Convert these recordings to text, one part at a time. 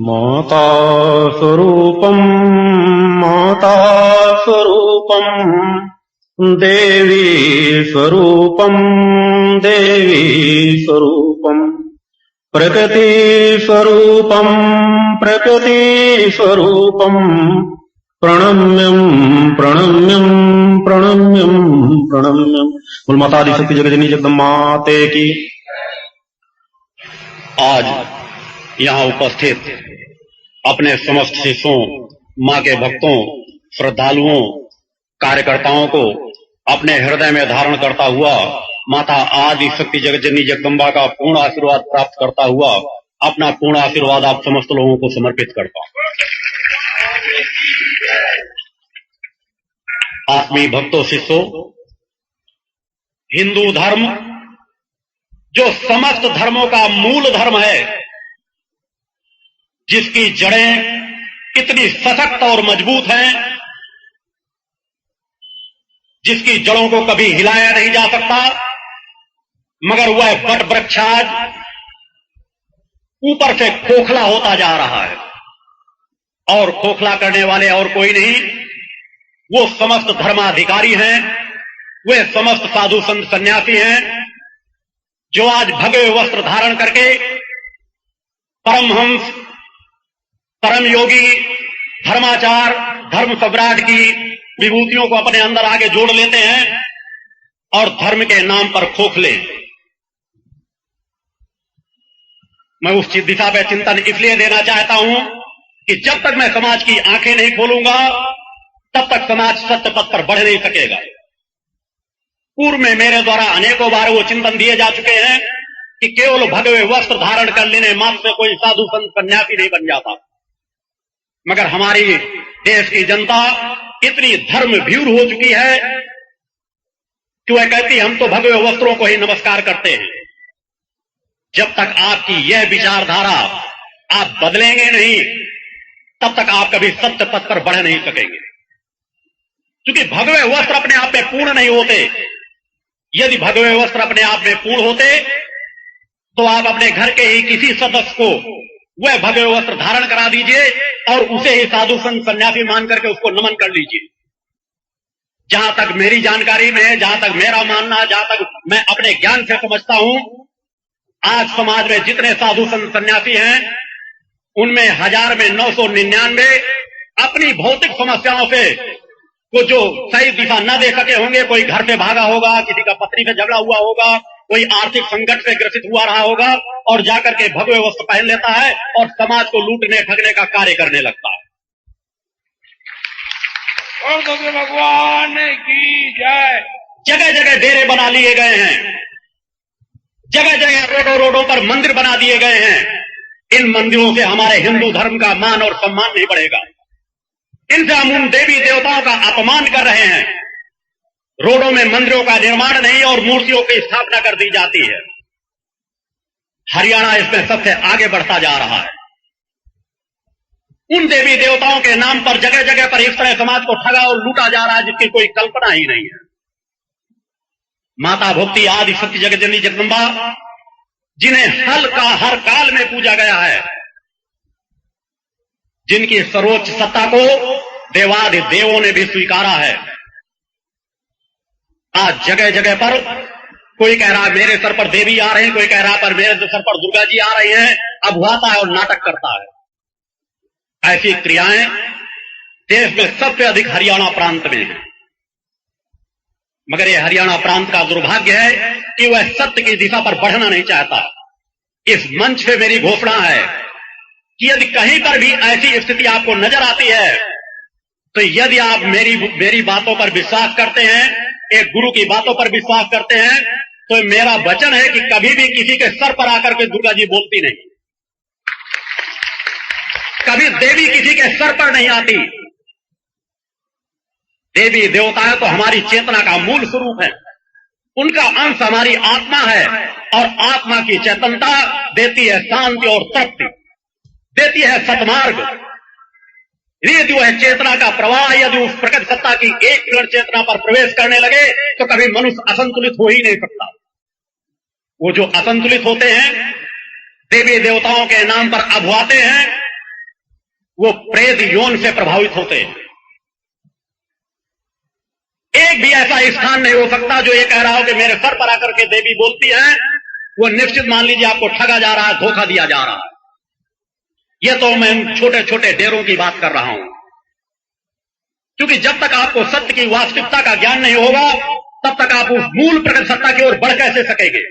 माता स्वरूपम माता स्वरूपम देवी स्वरूपम देवी स्वरूपम प्रकृति स्वरूपम प्रकृति स्वरूपम प्रणम्यम प्रणम्यम प्रणम्यम प्रणम्यम। बोल माता आदि शक्ति जगजननी जगदम्बा माते की। आज यहाँ उपस्थित अपने समस्त शिष्यों, माँ के भक्तों, श्रद्धालुओं, कार्यकर्ताओं को अपने हृदय में धारण करता हुआ माता आदि शक्ति जगतजननी जगदम्बा का पूर्ण आशीर्वाद प्राप्त करता हुआ अपना पूर्ण आशीर्वाद आप समस्त लोगों को समर्पित करता हूँ। आत्मीय भक्तों, शिष्यों, हिंदू धर्म जो समस्त धर्मों का मूल धर्म है, जिसकी जड़ें इतनी सशक्त और मजबूत हैं, जिसकी जड़ों को कभी हिलाया नहीं जा सकता, मगर वह वट वृक्ष आज ऊपर से खोखला होता जा रहा है। और खोखला करने वाले और कोई नहीं, वो समस्त धर्माधिकारी हैं, वे समस्त साधु संत सन्यासी हैं, जो आज भगवे वस्त्र धारण करके परमहंस, परम योगी, धर्माचार, धर्म सम्राट की विभूतियों को अपने अंदर आगे जोड़ लेते हैं और धर्म के नाम पर खोखले। मैं उस दिशा पे चिंतन इसलिए देना चाहता हूं कि जब तक मैं समाज की आंखें नहीं खोलूंगा, तब तक समाज सत्य पथ पर बढ़ नहीं सकेगा। पूर्व में मेरे द्वारा अनेकों बार वो चिंतन दिए जा चुके हैं कि केवल भगवे वस्त्र धारण कर लेने मात्र से कोई साधु संत सन्यासी नहीं बन जाता, मगर हमारी देश की जनता इतनी धर्म भीर हो चुकी है कि वह कहती हम तो भगवे वस्त्रों को ही नमस्कार करते हैं। जब तक आपकी यह विचारधारा आप बदलेंगे नहीं, तब तक आप कभी सत्य पथ पर बढ़ नहीं सकेंगे। क्योंकि भगवे वस्त्र अपने आप में पूर्ण नहीं होते। यदि भगवे वस्त्र अपने आप में पूर्ण होते तो आप अपने घर के ही किसी सदस्य को वह भगवे वस्त्र धारण करा दीजिए और उसे ही साधु संत सन्यासी मान करके उसको नमन कर लीजिए। जहां तक मेरी जानकारी में है, जहां तक मेरा मानना, जहां तक मैं अपने ज्ञान से समझता हूं, आज समाज में जितने साधु संत सन्यासी हैं, उनमें 1000 में 999 अपनी भौतिक समस्याओं से वो जो सही दिशा न दे सके होंगे। कोई घर से भागा होगा, किसी का पत्नी से झगड़ा हुआ होगा, कोई आर्थिक संकट से ग्रसित हुआ रहा होगा और जाकर के भगवे वस्त्र पहन लेता है और समाज को लूटने ठगने का कार्य करने लगता है। और भगवान की जय। जगह जगह डेरे बना लिए गए हैं, जगह जगह रोडों पर मंदिर बना दिए गए हैं। इन मंदिरों से हमारे हिंदू धर्म का मान और सम्मान नहीं बढ़ेगा। इनसे हम उन देवी देवताओं का अपमान कर रहे हैं। रोडों में मंदिरों का निर्माण नहीं और मूर्तियों की स्थापना कर दी जाती है। हरियाणा इसमें सबसे आगे बढ़ता जा रहा है। उन देवी देवताओं के नाम पर जगह जगह पर इस तरह समाज को ठगा और लूटा जा रहा है जिसकी कोई कल्पना ही नहीं है। माता भक्ति आदि शक्ति जगतजननी जगदम्बा, जिन्हें हर काल में पूजा गया है, जिनकी सर्वोच्च सत्ता को देवादि देवों ने भी स्वीकारा है, आज जगह जगह पर कोई कह रहा है मेरे सर पर देवी आ रहे हैं, कोई कह रहा है पर मेरे सर पर दुर्गा जी आ रही हैं, अभुआता है और नाटक करता है। ऐसी क्रियाएं देश में सबसे अधिक हरियाणा प्रांत में है। मगर यह हरियाणा प्रांत का दुर्भाग्य है कि वह सत्य की दिशा पर बढ़ना नहीं चाहता। इस मंच पे मेरी घोषणा है कि यदि कहीं पर भी ऐसी स्थिति आपको नजर आती है, तो यदि आप मेरी बातों पर विश्वास करते हैं, एक गुरु की बातों पर विश्वास करते हैं, तो मेरा वचन है कि कभी भी किसी के सर पर आकर के दुर्गा जी बोलती नहीं, कभी देवी किसी के सर पर नहीं आती। देवी देवताएं तो हमारी चेतना का मूल स्वरूप है, उनका अंश हमारी आत्मा है और आत्मा की चेतनता देती है शांति और तृप्ति, देती है सतमार्ग। यदि वह चेतना का प्रवाह यदि उस प्रकट सत्ता की एक किरण चेतना पर प्रवेश करने लगे तो कभी मनुष्य असंतुलित हो ही नहीं सकता। वो जो असंतुलित होते हैं, देवी देवताओं के नाम पर अभुआते हैं, वो प्रेत यौन से प्रभावित होते हैं। एक भी ऐसा स्थान नहीं हो सकता जो ये कह रहा हो कि मेरे सर पर आकर के देवी बोलती है, वो निश्चित मान लीजिए आपको ठगा जा रहा है, धोखा दिया जा रहा है। ये तो मैं छोटे छोटे डेरों की बात कर रहा हूं, क्योंकि जब तक आपको सत्य की वास्तविकता का ज्ञान नहीं होगा तब तक आप उस मूल प्रकट सत्ता की ओर बढ़ कैसे सकेंगे।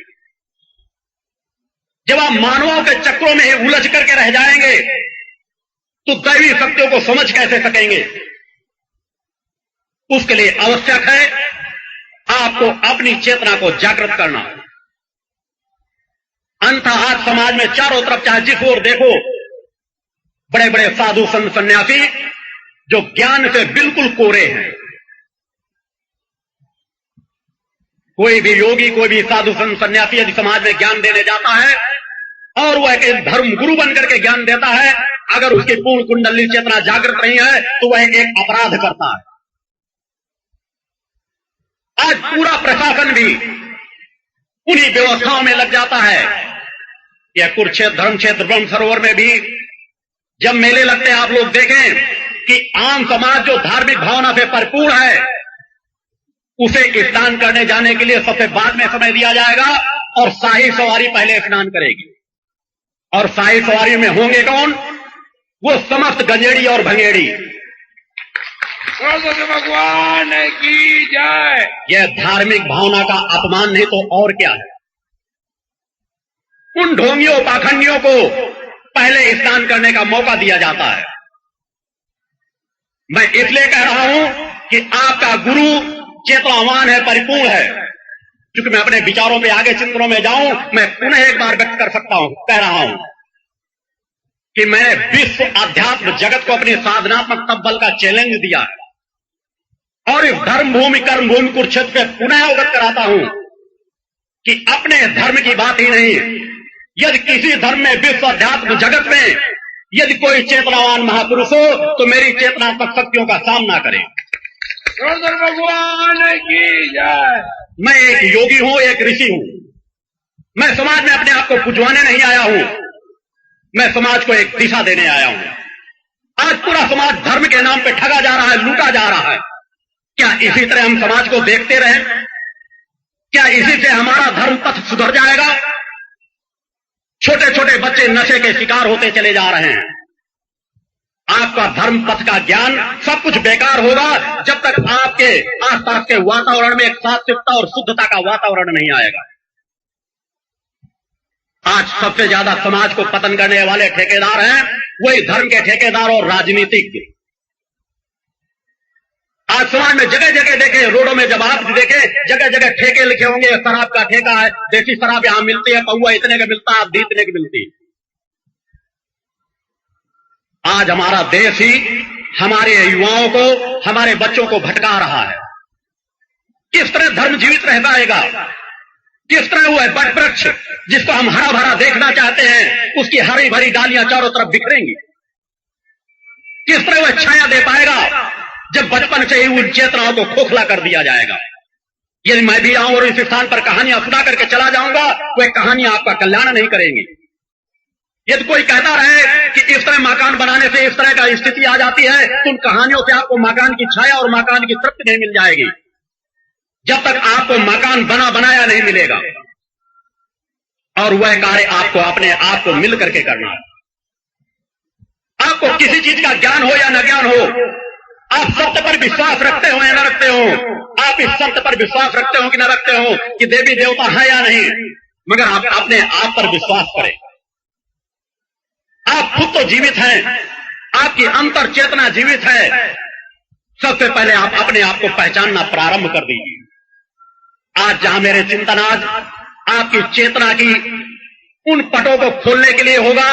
जब आप मानवों के चक्रों में ही उलझ करके रह जाएंगे तो दैवी सत्यों को समझ कैसे सकेंगे। उसके लिए आवश्यक है आपको अपनी चेतना को जागृत करना। अंत आज समाज में चारों तरफ चाहे जिस ओर देखो बड़े बड़े साधु संत सन्यासी जो ज्ञान से बिल्कुल कोरे हैं। कोई भी योगी, कोई भी साधु संत सन्यासी यदि समाज में ज्ञान देने जाता है और वह एक धर्म गुरु बनकर के ज्ञान देता है, अगर उसकी पूर्ण कुंडली चेतना जागृत नहीं है तो वह एक अपराध करता है। आज पूरा प्रशासन भी उन्हीं व्यवस्थाओं में लग जाता है। यह कुरुक्षेत्र धर्म क्षेत्र ब्रह्म सरोवर में भी जब मेले लगते हैं, आप लोग देखें कि आम समाज जो धार्मिक भावना से परिपूर्ण है उसे स्नान करने जाने के लिए सबसे बाद में समय दिया जाएगा और शाही सवारी पहले स्नान करेगी। और शाही सवारी में होंगे कौन? वो समस्त गंजेड़ी और भंगेड़ी। भगवान की जय। यह धार्मिक भावना का अपमान नहीं तो और क्या है। उन ढोंगियों पाखंडियों को पहले स्नान करने का मौका दिया जाता है। मैं इसलिए कह रहा हूं कि आपका गुरु चेतनावान है, परिपूर्ण है। क्योंकि मैं अपने विचारों पे आगे चिंतनों में जाऊं, मैं पुनः एक बार व्यक्त कर सकता हूं, कह रहा हूं कि मैंने विश्व अध्यात्म जगत को अपने साधनात्मक तब्बल का चैलेंज दिया है और इस धर्म भूमि कर्म भूमि कुरुक्षेत्र पे पुनः अवगत कराता हूं कि अपने धर्म की बात ही नहीं, यदि किसी धर्म में विश्व अध्यात्म जगत में यदि कोई चेतनावान महापुरुष हो तो मेरी चेतनात्मक शक्तियों का सामना करे। भगवान की जय। मैं एक योगी हूं, एक ऋषि हूं। मैं समाज में अपने आप को पुजवाने नहीं आया हूं, मैं समाज को एक दिशा देने आया हूं। आज पूरा समाज धर्म के नाम पे ठगा जा रहा है, लूटा जा रहा है। क्या इसी तरह हम समाज को देखते रहें? क्या इसी से हमारा धर्म पथ सुधर जाएगा? छोटे छोटे बच्चे नशे के शिकार होते चले जा रहे हैं। आपका धर्म पथ का ज्ञान सब कुछ बेकार होगा जब तक आपके आसपास के वातावरण में एक सात्विकता और शुद्धता का वातावरण नहीं आएगा। आज सबसे ज्यादा समाज को पतन करने वाले ठेकेदार हैं वही धर्म के ठेकेदार और राजनीतिज्ञ। आज समाज में जगह जगह देखे, रोडों में जब आप देखे जगह जगह ठेके लिखे होंगे, शराब का ठेका है, देसी शराब यहां मिलती है, पौवा इतने का मिलता है, आधी इतने की मिलती है। आज हमारा देश ही हमारे युवाओं को, हमारे बच्चों को भटका रहा है। किस तरह धर्म जीवित रह पाएगा? किस तरह वो है वट वृक्ष जिसको हम हरा भरा देखना चाहते हैं, उसकी हरी भरी डालियां चारों तरफ बिखरेंगी? किस तरह वह छाया दे पाएगा जब बचपन से ही उन चेतनाओं को खोखला कर दिया जाएगा? यदि मैं भी आऊं और इस स्थान पर कहानियां सुना करके चला जाऊंगा, वह कहानियां आपका कल्याण नहीं करेंगी। यदि कोई कहता रहे कि इस तरह मकान बनाने से इस तरह का स्थिति आ जाती है, तो उन कहानियों से आपको मकान की छाया और मकान की तृप्ति नहीं मिल जाएगी जब तक आपको मकान बना बनाया नहीं मिलेगा। और वह कार्य आपको अपने आप को मिल करके करना है। आपको किसी चीज का ज्ञान हो या न ज्ञान हो, आप सत्य पर विश्वास रखते हो या न रखते हो, आप इस सत्य पर विश्वास रखते हो कि न रखते हो कि देवी देवता है या नहीं, मगर आप अपने आप पर विश्वास करें। आप खुद तो जीवित हैं, आपकी अंतर चेतना जीवित है। सबसे पहले आप अपने आप को पहचानना प्रारंभ कर दीजिए। आज जहां मेरे चिंतन आज आपकी चेतना की उन पटों को खोलने के लिए होगा,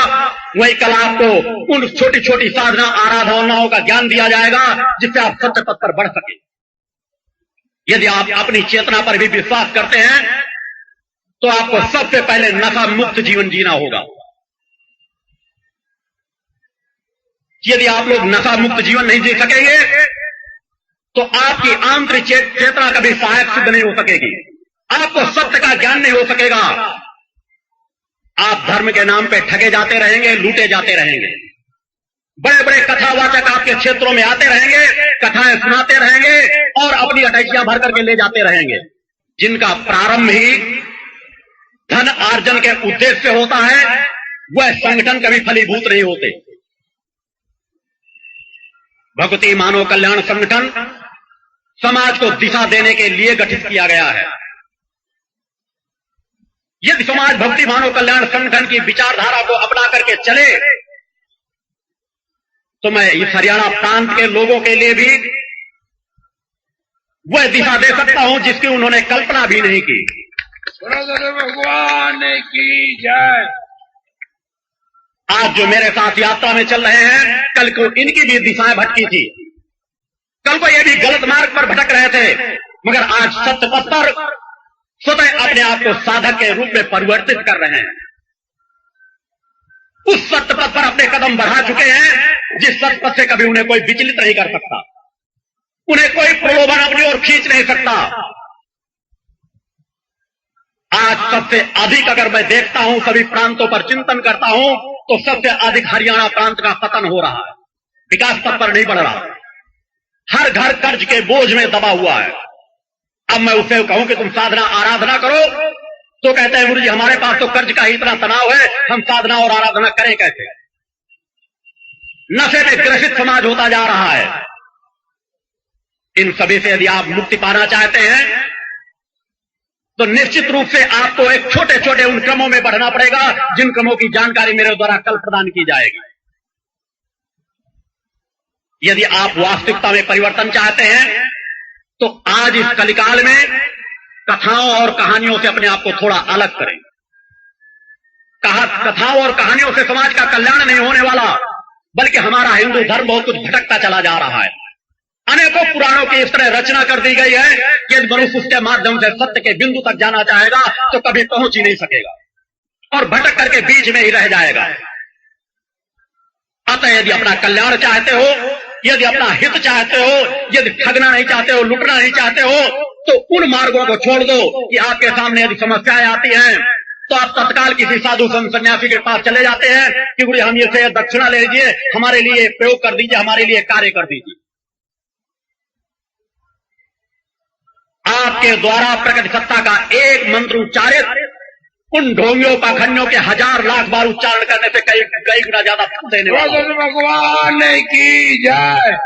वही कल आपको उन छोटी छोटी साधना आराधनाओं का ज्ञान दिया जाएगा जिससे आप सत्य पथ पर बढ़ सके। यदि आप अपनी चेतना पर भी विश्वास करते हैं तो आपको सबसे पहले नशा मुक्त जीवन जीना होगा। यदि आप लोग नशा मुक्त जीवन नहीं जी सकेंगे तो आपकी आंतरिक चेतना कभी सहायक सिद्ध नहीं हो सकेगी, आपको सत्य का ज्ञान नहीं हो सकेगा। आप धर्म के नाम पे ठगे जाते रहेंगे, लूटे जाते रहेंगे। बड़े बड़े कथावाचक आपके क्षेत्रों में आते रहेंगे, कथाएं सुनाते रहेंगे और अपनी अटैचियां भर करके ले जाते रहेंगे, जिनका प्रारंभ ही धन आर्जन के उद्देश्य से होता है। वह संगठन कभी फलीभूत नहीं होते। भक्ति मानव कल्याण संगठन समाज को दिशा देने के लिए गठित किया गया है। यदि समाज भक्ति मानव कल्याण संगठन की विचारधारा को अपना करके चले तो मैं इस हरियाणा प्रांत के लोगों के लिए भी वह दिशा दे सकता हूं जिसकी उन्होंने कल्पना भी नहीं की। भगवान की जय। आज जो मेरे साथ यात्रा में चल रहे हैं, कल को इनकी भी दिशाएं भटकी थी, कल को ये भी गलत मार्ग पर भटक रहे थे, मगर आज सत्य पथ पर स्वतः अपने आप को साधक के रूप में परिवर्तित कर रहे हैं। उस सत्य पथ पर अपने कदम बढ़ा चुके हैं जिस सत्य पथ से कभी उन्हें कोई विचलित नहीं कर सकता, उन्हें कोई प्रलोभन अपनी ओर खींच नहीं सकता। आज सबसे अधिक अगर मैं देखता हूं, सभी प्रांतों पर चिंतन करता हूं, तो सबसे अधिक हरियाणा प्रांत का पतन हो रहा है, विकास पथ पर नहीं बढ़ रहा। हर घर कर्ज के बोझ में दबा हुआ है। अब मैं उसे कहूं कि तुम साधना आराधना करो तो कहते हैं गुरुजी हमारे पास तो कर्ज का ही इतना तनाव है, हम साधना और आराधना करें कैसे। नशे में ग्रसित समाज होता जा रहा है। इन सभी से यदि आप मुक्ति पाना चाहते हैं तो निश्चित रूप से आपको एक छोटे छोटे उन क्रमों में बढ़ना पड़ेगा जिन क्रमों की जानकारी मेरे द्वारा कल प्रदान की जाएगी। यदि आप वास्तविकता में परिवर्तन चाहते हैं तो आज इस कलिकाल में कथाओं और कहानियों से अपने आप को थोड़ा अलग करें। कथाओं और कहानियों से समाज का कल्याण नहीं होने वाला, बल्कि हमारा हिंदू धर्म बहुत कुछ भटकता चला जा रहा है। अनेकों पुराणों की इस तरह रचना कर दी गई है कि यदि मनुष्य उसके माध्यम से सत्य के बिंदु तक जाना चाहेगा तो कभी पहुंच ही नहीं सकेगा और भटक करके बीच में ही रह जाएगा। अतः यदि अपना कल्याण चाहते हो, यदि अपना हित चाहते हो, यदि ठगना नहीं चाहते हो, लुटना नहीं चाहते हो, तो उन मार्गों को छोड़ दो कि आपके सामने यदि समस्याएं आती हैं तो आप तत्काल किसी साधु संत सन्यासी के पास चले जाते हैं कि गुरु हम ये दक्षिणा ले लीजिए, हमारे लिए प्रयोग कर दीजिए, हमारे लिए कार्य कर दीजिए। आपके द्वारा प्रकट सत्ता का एक मंत्र उच्चारित उन ढोंगियों पाखंडियों के 1000 लाख बार उच्चारण करने से कई गुना ज्यादा फल देने वाला। भगवान की जय।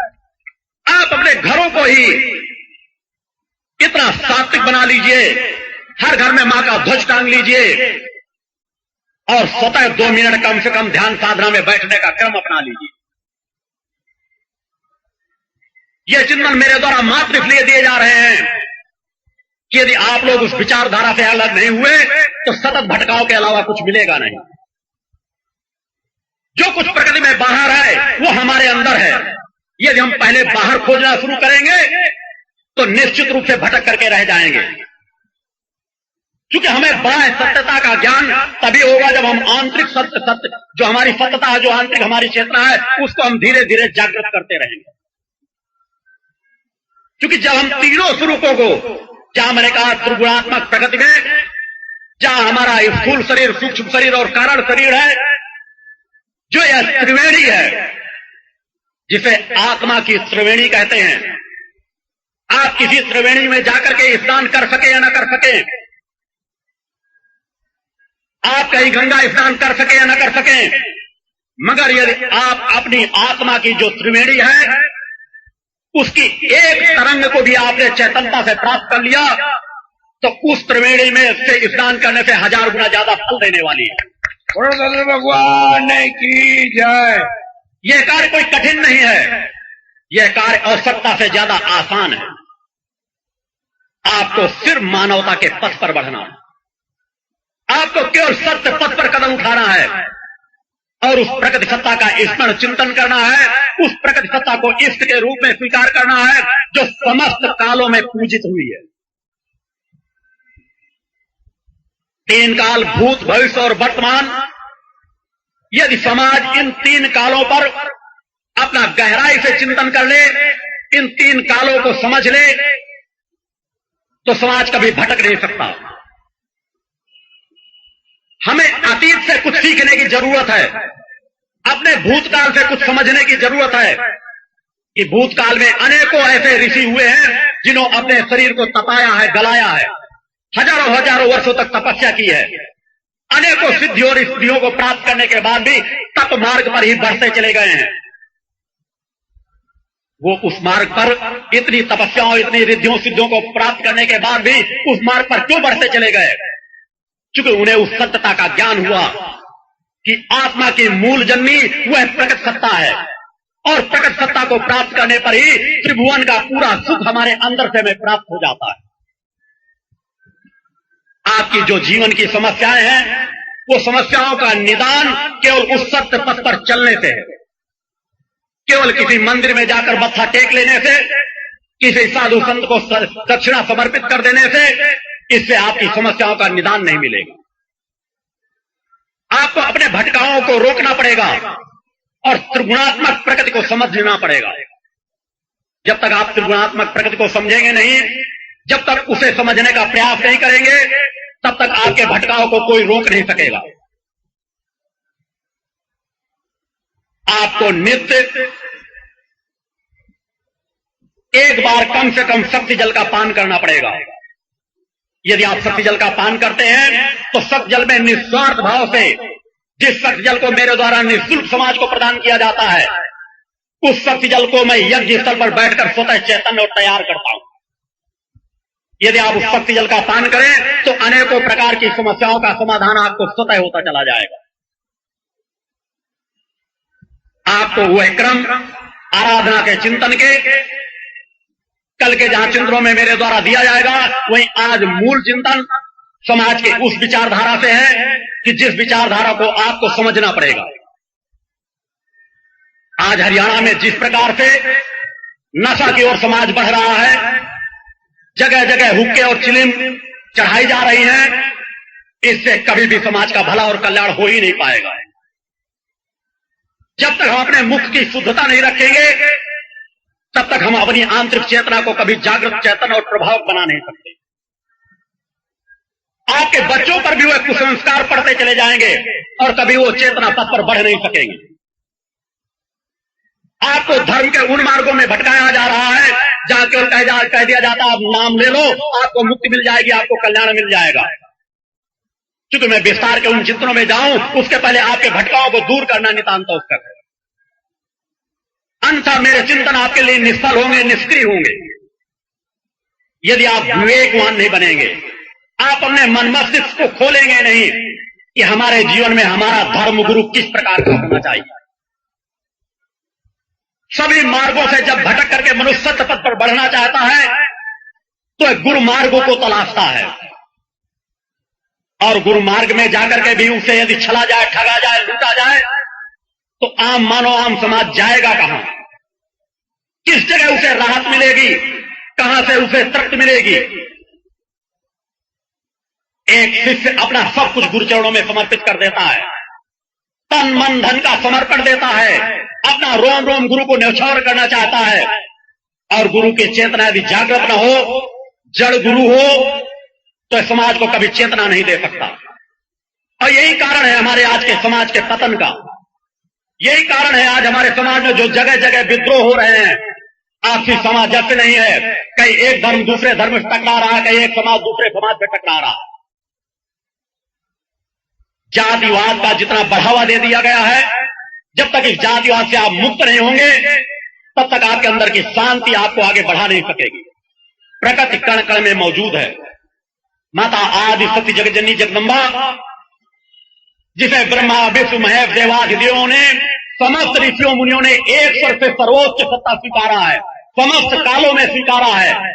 आप अपने घरों को ही इतना सात्विक बना लीजिए, हर घर में मां का ध्वज टांग लीजिए और स्वतः 2 मिनट कम से कम ध्यान साधना में बैठने का क्रम अपना लीजिए। यह चिंतन मेरे द्वारा मात्र इसलिए दिए जा रहे हैं कि यदि आप लोग उस विचारधारा से अलग नहीं हुए तो सतत भटकाव के अलावा कुछ मिलेगा नहीं। जो कुछ प्रकृति में बाहर है वो हमारे अंदर है। यदि हम पहले बाहर खोजना शुरू करेंगे तो निश्चित रूप से भटक करके रह जाएंगे, क्योंकि हमें बाह्य सत्यता का ज्ञान तभी होगा जब हम आंतरिक सत्य जो हमारी सत्यता है, जो आंतरिक हमारी चेतना है, उसको हम धीरे धीरे जागृत करते रहेंगे। क्योंकि जब हम तीनों स्वरूपों को, जहां मैंने कहा त्रिगुणात्मक प्रकृति में, जहां हमारा स्थूल शरीर, सूक्ष्म शरीर और कारण शरीर है, जो यह त्रिवेणी है जिसे आत्मा की त्रिवेणी कहते हैं। आप किसी त्रिवेणी में जाकर के स्नान कर सके या न कर सके, आप कहीं गंगा स्नान कर सके या न कर सके, मगर यदि आप अपनी आत्मा की जो त्रिवेणी है उसकी एक तरंग को भी आपने चैतन्यता से प्राप्त कर लिया तो उस त्रिवेणी में से स्नान करने से 1000 गुना ज्यादा फल देने वाली है। भगवान की जय। यह कार्य कोई कठिन नहीं है, यह कार्य आवश्यकता से ज्यादा आसान है। आपको सिर्फ मानवता के पथ पर बढ़ना है, आपको केवल सत्य पथ पर कदम उठाना है और उस प्रकृति सत्ता का स्मरण चिंतन करना है, उस प्रकृति सत्ता को इष्ट के रूप में स्वीकार करना है जो समस्त कालों में पूजित हुई है। 3 काल, भूत, भविष्य और वर्तमान। यदि समाज इन 3 कालों पर अपना गहराई से चिंतन कर ले, इन 3 कालों को समझ ले, तो समाज कभी भटक नहीं सकता। हमें अतीत से कुछ सीखने की जरूरत है, अपने भूतकाल से कुछ समझने की जरूरत है कि भूतकाल में अनेकों ऐसे ऋषि हुए हैं जिन्होंने अपने शरीर को तपाया है, गलाया है, हजारों हजारों वर्षों तक तपस्या की है, अनेकों सिद्धियों और स्थितियों को प्राप्त करने के बाद भी तप मार्ग पर ही बढ़ते चले गए हैं। वो उस मार्ग पर इतनी तपस्याओं, इतनी रिद्धियों सिद्धियों को प्राप्त करने के बाद भी उस मार्ग पर क्यों बढ़ते चले गए? क्योंकि उन्हें उस सत्यता का ज्ञान हुआ कि आत्मा की मूल जन्मी वह प्रकट सत्ता है, और प्रकट सत्ता को प्राप्त करने पर ही त्रिभुवन का पूरा सुख हमारे अंदर से हमें प्राप्त हो जाता है। आपकी जो जीवन की समस्याएं हैं, वो समस्याओं का निदान केवल उस सत्य पथ पर चलने से है। केवल किसी मंदिर में जाकर मत्था टेक लेने से, किसी साधु संत को दक्षिणा समर्पित कर देने से, इससे आपकी समस्याओं का निदान नहीं मिलेगा। आपको अपने भटकाओं को रोकना पड़ेगा और त्रिगुणात्मक प्रकृति को समझना पड़ेगा। जब तक आप त्रिगुणात्मक प्रकृति को समझेंगे नहीं, जब तक उसे समझने का प्रयास नहीं करेंगे, तब तक आपके भटकाव को कोई रोक नहीं सकेगा। आपको नित्य एक बार कम से कम शक्ति जल का पान करना पड़ेगा। यदि आप शक्ति जल का पान करते हैं तो शक्ति जल में निस्वार्थ भाव से, जिस शक्ति जल को मेरे द्वारा निःशुल्क समाज को प्रदान किया जाता है, उस शक्ति जल को मैं यज्ञ स्थल पर बैठकर स्वतः चैतन्य और तैयार करता हूं। यदि आप उस शक्ति जल का पान करें तो अनेकों प्रकार की समस्याओं का समाधान आपको स्वतः होता चला जाएगा। आपको वह क्रम आराधना के, चिंतन के, कल के जहां चिंतनों में मेरे द्वारा दिया जाएगा, वहीं आज मूल चिंतन समाज के उस विचारधारा से है कि जिस विचारधारा को आपको समझना पड़ेगा। आज हरियाणा में जिस प्रकार से नशा की ओर समाज बढ़ रहा है, जगह जगह हुक्के और चिलिम चढ़ाई जा रही हैं, इससे कभी भी समाज का भला और कल्याण हो ही नहीं पाएगा। जब तक हम अपने मुख की शुद्धता नहीं रखेंगे, तब तक हम अपनी आंतरिक चेतना को कभी जागृत, चेतन और प्रभावक बना नहीं सकते। आपके बच्चों पर भी वह कुसंस्कार पड़ते चले जाएंगे और कभी वो चेतना पथ पर बढ़ नहीं सकेंगे। आपको धर्म के उन मार्गों में भटकाया जा रहा है जहां केवल कह दिया जाता है आप नाम ले लो, आपको मुक्ति मिल जाएगी, आपको कल्याण मिल जाएगा। क्योंकि मैं विस्तार के उन चिंतनों में जाऊं, उसके पहले आपके भटकाओं को दूर करना नितांत आवश्यक है। अन्यथा मेरे चिंतन आपके लिए निष्फल होंगे, निष्क्रिय होंगे। यदि आप विवेकवान नहीं बनेंगे, आप अपने मन मस्तिष्क को खोलेंगे नहीं कि हमारे जीवन में हमारा धर्म गुरु किस प्रकार का होना चाहिए। सभी मार्गों से जब भटक करके मनुष्य सत्य पथ पर बढ़ना चाहता है तो गुरु मार्गों को तलाशता है, और गुरु मार्ग में जाकर के भी उसे यदि छला जाए, ठगा जाए, लूटा जाए, तो आम मानव, आम समाज जाएगा कहां? किस जगह उसे राहत मिलेगी? कहां से उसे तृप्ति मिलेगी? एक शिष्य अपना सब कुछ गुरु चरणों में समर्पित कर देता है, तन मन धन का समर्पण देता है, अपना रोम रोम गुरु को न्यौछावर करना चाहता है, और गुरु की चेतना यदि जागृत न हो, जड़ गुरु हो, तो समाज को कभी चेतना नहीं दे सकता। और यही कारण है हमारे आज के समाज के पतन का। यही कारण है आज हमारे समाज में जो जगह जगह विद्रोह हो रहे हैं। आपसी समाज जैसे नहीं है, कहीं एक धर्म दूसरे धर्म से टकरा रहा है, कहीं एक समाज दूसरे समाज से टकरा रहा है। जातिवाद का जितना बढ़ावा दे दिया गया है, जब तक इस जातिवाद से आप मुक्त नहीं होंगे, तब तक आपके अंदर की शांति आपको आगे बढ़ा नहीं सकेगी। प्रकृति कण कण में मौजूद है। माता आदि सती जगजननी जगदम्बा, जिसे ब्रह्मा विष्णु महेश देवाधिदेवों ने, समस्त ऋषियों मुनियों ने एक स्वर से सर्वोच्च सत्ता स्वीकारा है, समस्त कालों में स्वीकारा है,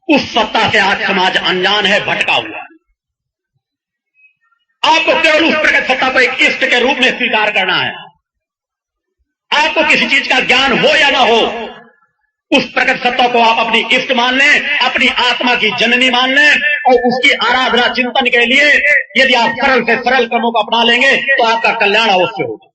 उस सत्ता से आज समाज अनजान है, भटका हुआ है। आपको केवल उस प्रकट सत्ता को एक इष्ट के रूप में स्वीकार करना है। आपको किसी चीज का ज्ञान हो या ना हो, उस प्रकट सत्ता को आप अपनी इष्ट मान लें, अपनी आत्मा की जननी मान लें, और उसकी आराधना चिंतन के लिए यदि आप सरल से सरल क्रमों को अपना लेंगे तो आपका कल्याण अवश्य होगा।